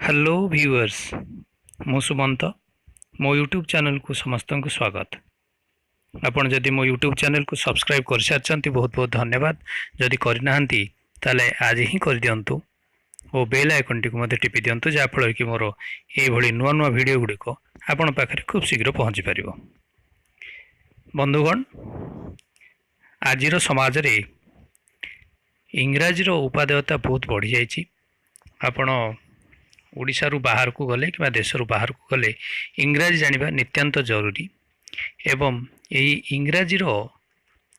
Hello viewers मु सुमंत मो YouTube channel को समस्त को स्वागत। आपण जदि मो यूट्यूब चैनल को सब्सक्राइब कर सारी बहुत बहुत धन्यवाद। जदि करना ताले आज ही कर दिंतु और बेल आइकन टी को टिपि दिंतु जहाँफल कि मोर ये नुआ नुआ वीडियो गुड़िक आपण पाखे खूब शीघ्र पहुँची पार। बंधुगण आजिर समाज रे इंग्राजी उपादेयता बहुत बढ़ी जाइए। आपण ओडिशा रु बाहर को गले कि देश रु बाहर को गले इंग्राजी जानिबा नित्यांत जरूरी एवं यही इंग्राजी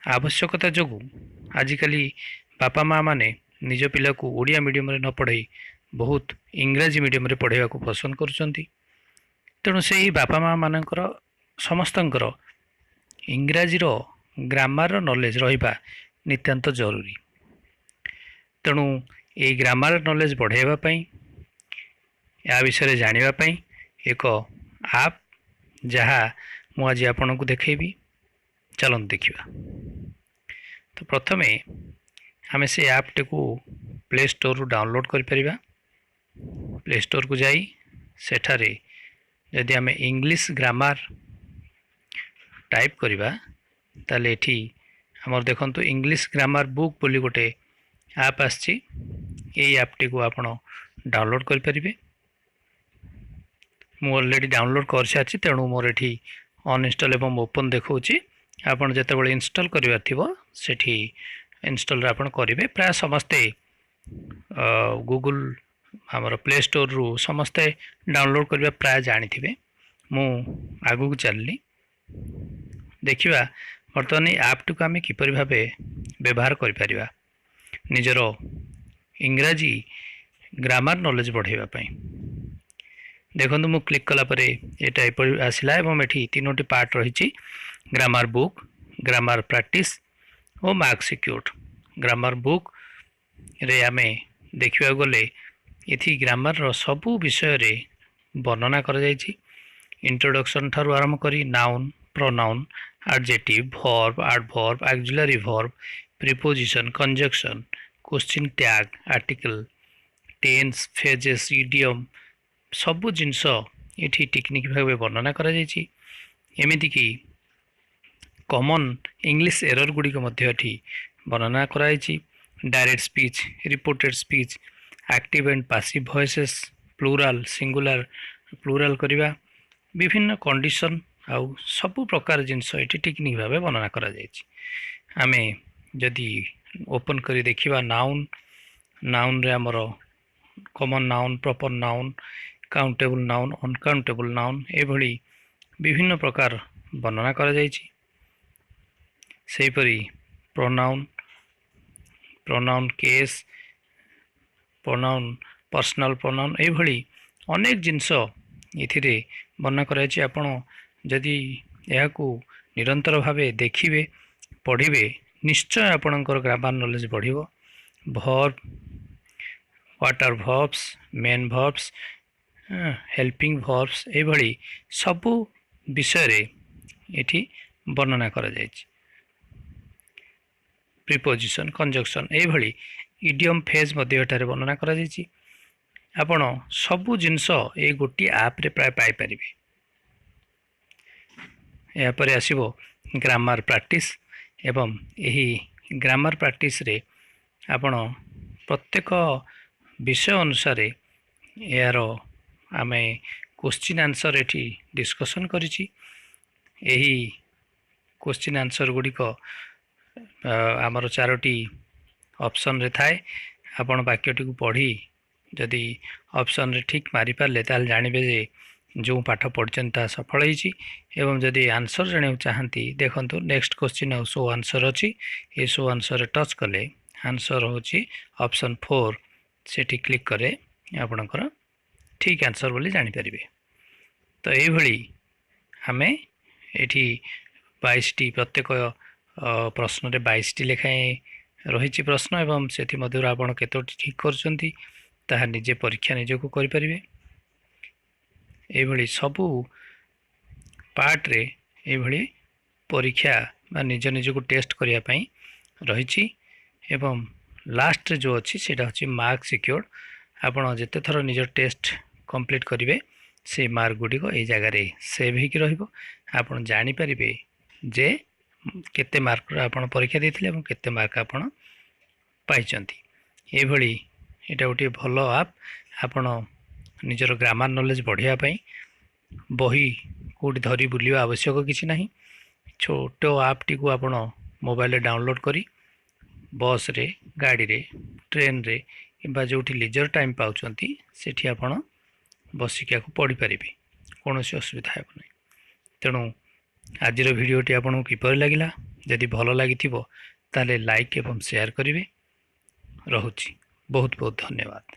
आवश्यकता जोगु आजिकली बापा माँ माने निज पिला को ओडिया मीडियम रे न पढ़ाई बहुत इंग्राजी मीडियम रे पढ़ाइबा को पसंद करुचंती। तेणु से ही बापा माँ मानकर समस्तंकर इंग्राजी ग्रामर नॉलेज रहिबा नित्यांत जरूरी। तेणु ये ग्रामर नॉलेज बढ़ाइबा पई या विषय जानापी एक आप जहाँ मुझे आपण को देखेबी चलते देखा। तो प्रथमे आम से ऐप को प्ले स्टोर रु डाउनलोड कर परिबा। प्ले स्टोर को जाई सेठारे यदि आम इंग्लिश ग्रामर टाइप करवा ताले एठी हमर देखंतु इंग्लिश ग्रामर बुक बोली गोटे ऐप आछि। एई ऐप को आपण डाउनलोड कर परिबे। मु ऑलरेडी डाउनलोड कर सारी तेणु मोर ये अनइंस्टॉल एवं ओपन देखा आपड़ जिते इंस्टॉल करार थी सेठी इंस्टॉल आपड़ करेंगे। प्राय समस्ते गूगल आमर प्ले स्टोर रु समस्ते डाउनलोड करवा प्राय जानी थे। मु आगू को चलनी देखा बर्तमान ऐप टी को आम किपर भाव व्यवहार कर निजर इंग्राजी ग्रामर नॉलेज बढ़ाई। देखो मु क्लिक कलापर ये टाइप आसला एवं ये तीनोटी पार्ट रही ग्रामर बुक, ग्रामर प्रैक्टिस और मार्क सिक्योर्ड। ग्रामर बुक रे आमे देखा गले ये ग्रामर सबू विषय रे वर्णना कर जाइछि। इंट्रोडक्शन ठारू आरंभ करी noun, pronoun, adjective, verb, adverb, auxiliary verb, preposition, conjunction, question tag, article, tense, phrases, idiom सबु जिनस ये टेक्निक भाव वर्णना करा जाइछि। एमिति कि कॉमन इंग्लिश एरर गुड़िक वर्णना कराई। Direct speech, reported speech, active and passive voices, plural, singular, plural करवा, विभिन्न कंडीशन आउ सबु प्रकार जिनस ये टेक्निक भाव वर्णना करा जाइछि। आमे जदि ओपन करी देखिबा नाउन, नाउन रे हमर common noun, proper noun, countable noun, uncountable noun एभली विभिन्न प्रकार वर्णना करा जाइछि। सेहीपरि pronoun, pronoun case, pronoun personal pronoun एभली अनेक जिनस इथिरे वर्णना कराइछि। आपण जदि याकू निरंतर भावे देखिबे पढ़िबे निश्चय आपणकर ग्रामर नॉलेज बढ़िबो। Verb, what are verbs, main verbs, helping verbs एभली सबु विषय रे एठी वर्णना करा जाइछि। प्रीपोजिशन, कंजक्शन एभली इडियम फेज मध्ये एठारे वर्णना करा जाइछि। आपण सबु जिनस ए गोटी ऐप रे प्राय पाई परिबे। या परे आसीबो ग्रामर प्रैक्टिस एवं यही ग्रामर प्रैक्टिस रे आपण प्रत्येक विषय अनुसार यार आमे क्वेश्चन आंसर एठी डिस्कशन करिछि। यही क्वेश्चन आंसर गुड़िक आमर चारोटी ऑप्शन रे थाए। आपण वाक्यटी को पढ़ी जदि ऑप्शन रे ठीक मारी पारले ताल जानिबे जे जो पाठ पढ़छन ता सफल होइछि। एवं जदि आंसर जानिबा चाहंती देखंतु नेक्स्ट क्वेश्चन आ सो आंसर अछि। ए सो आंसर रे टच कले आंसर होछि ऑप्शन 4 सेठी क्लिक करे आपणकर ठीक आंसर बोली जानी परिबे। तो ये आमे एठी 22टी प्रत्येक प्रश्न रे 22टी लेखाएं रही प्रश्न एवं से मध्य आपण केतोटी ठीक करछंती ताहा निजे परीक्षा निजे को करि परिबे। एभली सबू पार्ट रे एभली परीक्षा बा निज निज को टेस्ट करिया पई रही। एवं लास्ट रे जो अच्छी सेटा होची मार्क सिक्योर्ड। आपण जेते थर निज टेस्ट कंप्लीट करेंगे से मार्क गुड़िक ये जगार सेव होकर रहिबो। आपण जानीपारे जे केते मार्क आपण परीक्षा देते केते मार्क आपण पाइचंती। ये भली एटा गोटे भल आप आपण निजर ग्रामर नॉलेज बढ़ाई बही कौटी धरी बुलवा आवश्यक किसी ना। छोट आपटी को आपण मोबाइल डाउनलोड करी बस रे गाड़ी रे ट्रेन रे कि जो लीजर टाइम पाँच से आपण बसिक पढ़ी पारे कौन असुविधा हे ना। तेणु आज भिडटी आपको किपर लगिला जदि भल लगी ताले लाइक एवं शेयर करेंगे। रहुची बहुत बहुत धन्यवाद।